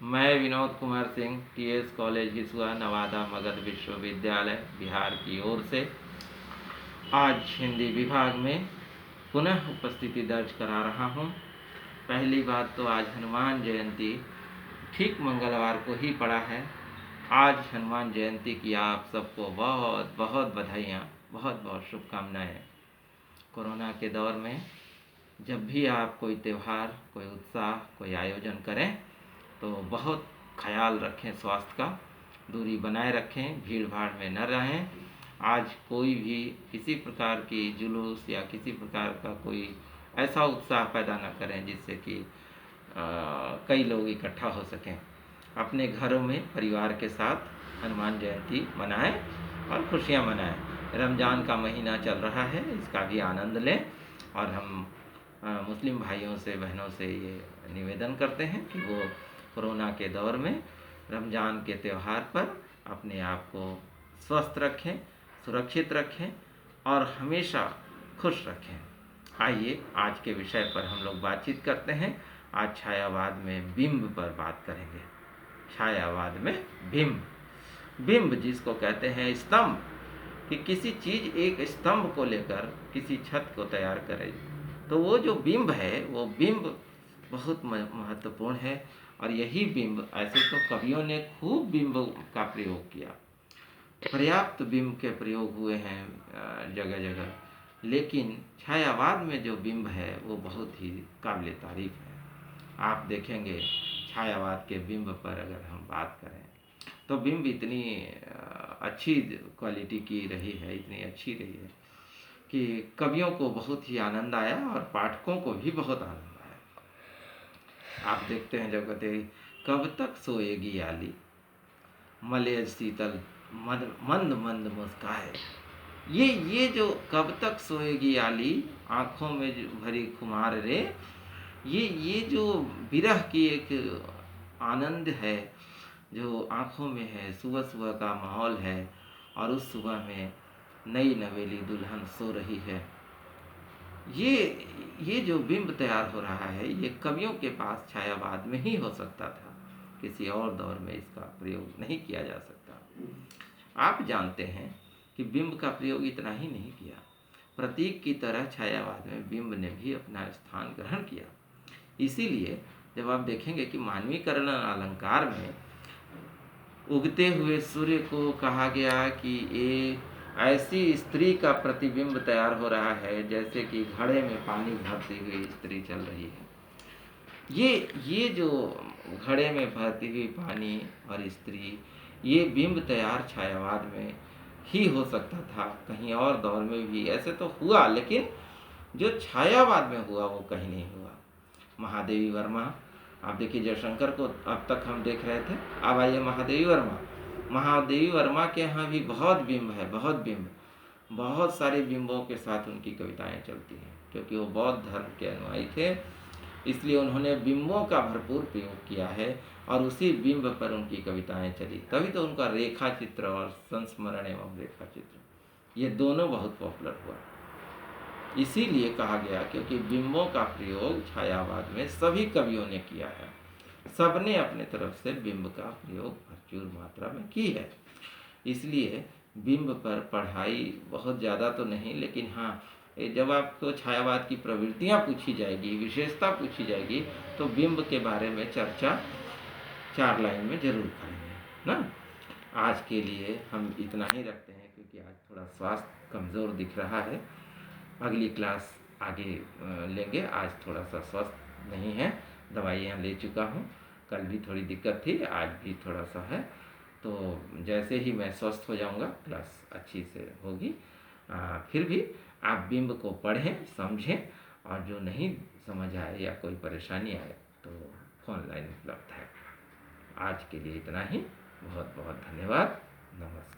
मैं Vinod Kumar Singh TS college Hisua Nawada Magadh विश्वविद्यालय बिहार की ओर से आज हिंदी विभाग में पुनः उपस्थिति दर्ज करा रहा हूँ। पहली बात तो आज हनुमान जयंती ठीक मंगलवार को ही पड़ा है। आज हनुमान जयंती की आप सबको बहुत बहुत बधाइयाँ, बहुत बहुत शुभकामनाएँ। कोरोना के दौर में जब भी आप कोई त्यौहार, कोई उत्साह, कोई आयोजन करें तो बहुत ख्याल रखें, स्वास्थ्य का दूरी बनाए रखें, भीड़ भाड़ में न रहें। आज कोई भी किसी प्रकार की जुलूस या किसी प्रकार का कोई ऐसा उत्साह पैदा न करें जिससे कि कई लोग इकट्ठा हो सकें। अपने घरों में परिवार के साथ हनुमान जयंती मनाएं और खुशियां मनाएं। रमज़ान का महीना चल रहा है, इसका भी आनंद लें। और हम मुस्लिम भाइयों से, बहनों से ये निवेदन करते हैं कि वो कोरोना के दौर में रमज़ान के त्यौहार पर अपने आप को स्वस्थ रखें, सुरक्षित रखें और हमेशा खुश रखें। आइए आज के विषय पर हम लोग बातचीत करते हैं। आज छायावाद में बिंब पर बात करेंगे। छायावाद में बिंब, बिंब जिसको कहते हैं स्तंभ, कि किसी चीज़ एक स्तंभ को लेकर किसी छत को तैयार करे तो वो जो बिंब है वो बिंब बहुत महत्वपूर्ण है। और यही बिंब, ऐसे तो कवियों ने खूब बिंब का प्रयोग किया, पर्याप्त बिंब के प्रयोग हुए हैं जगह जगह, लेकिन छायावाद में जो बिंब है वो बहुत ही काबिल तारीफ है। आप देखेंगे छायावाद के बिंब पर अगर हम बात करें तो बिंब इतनी अच्छी क्वालिटी की रही है, इतनी अच्छी रही है कि कवियों को बहुत ही आनंद आया और पाठकों को भी बहुत आनंद आया। आप देखते हैं जब कहते कब तक सोएगी आली, मले शीतल मंद मंद मुस्काए। ये जो कब तक सोएगी आली, आँखों में भरी खुमार रे, ये जो विरह की एक आनंद है जो आँखों में है। सुबह सुबह का माहौल है और उस सुबह में नई नवेली दुल्हन सो रही है। ये जो बिंब तैयार हो रहा है ये कवियों के पास छायावाद में ही हो सकता था, किसी और दौर में इसका प्रयोग नहीं किया जा सकता। आप जानते हैं कि बिंब का प्रयोग इतना ही नहीं किया, प्रतीक की तरह छायावाद में बिंब ने भी अपना स्थान ग्रहण किया। इसीलिए जब आप देखेंगे कि मानवीकरण अलंकार में उगते हुए सूर्य को कहा गया कि ये ऐसी स्त्री का प्रतिबिंब तैयार हो रहा है जैसे कि घड़े में पानी भरती हुई स्त्री चल रही है। ये जो घड़े में भरती हुई पानी और स्त्री, ये बिंब तैयार छायावाद में ही हो सकता था, कहीं और दौर में भी ऐसे तो हुआ, लेकिन जो छायावाद में हुआ वो कहीं नहीं हुआ। महादेवी वर्मा, आप देखिए जयशंकर को अब तक हम देख रहे थे, अब आइए महादेवी वर्मा। महादेवी वर्मा के यहाँ भी बहुत बिंब है, बहुत बिंब, बहुत सारे बिंबों के साथ उनकी कविताएं चलती हैं, क्योंकि वो बौद्ध धर्म के अनुयायी थे, इसलिए उन्होंने बिंबों का भरपूर प्रयोग किया है और उसी बिंब पर उनकी कविताएं चली। तभी तो उनका रेखा चित्र और संस्मरण एवं रेखा चित्र ये दोनों बहुत पॉपुलर हुआ। इसीलिए कहा गया क्योंकि बिंबों का प्रयोग छायावाद में सभी कवियों ने किया है, सबने अपने तरफ से बिंब का प्रयोग प्रचुर मात्रा में की है। इसलिए बिंब पर पढ़ाई बहुत ज़्यादा तो नहीं, लेकिन हाँ, जब आपको छायावाद की प्रवृत्तियाँ पूछी जाएगी, विशेषता पूछी जाएगी, तो बिंब के बारे में चर्चा 4 लाइन में जरूर करेंगे ना। आज के लिए हम इतना ही रखते हैं क्योंकि आज थोड़ा स्वास्थ्य कमज़ोर दिख रहा है। अगली क्लास आगे लेंगे। आज थोड़ा सा स्वस्थ नहीं है, दवाइयाँ ले चुका हूँ, कल भी थोड़ी दिक्कत थी, आज भी थोड़ा सा है। तो जैसे ही मैं स्वस्थ हो जाऊँगा क्लास अच्छी से होगी। फिर भी आप बिंब को पढ़ें, समझें, और जो नहीं समझ आए या कोई परेशानी आए तो फोन लाइन उपलब्ध है। आज के लिए इतना ही। बहुत बहुत धन्यवाद। नमस्कार।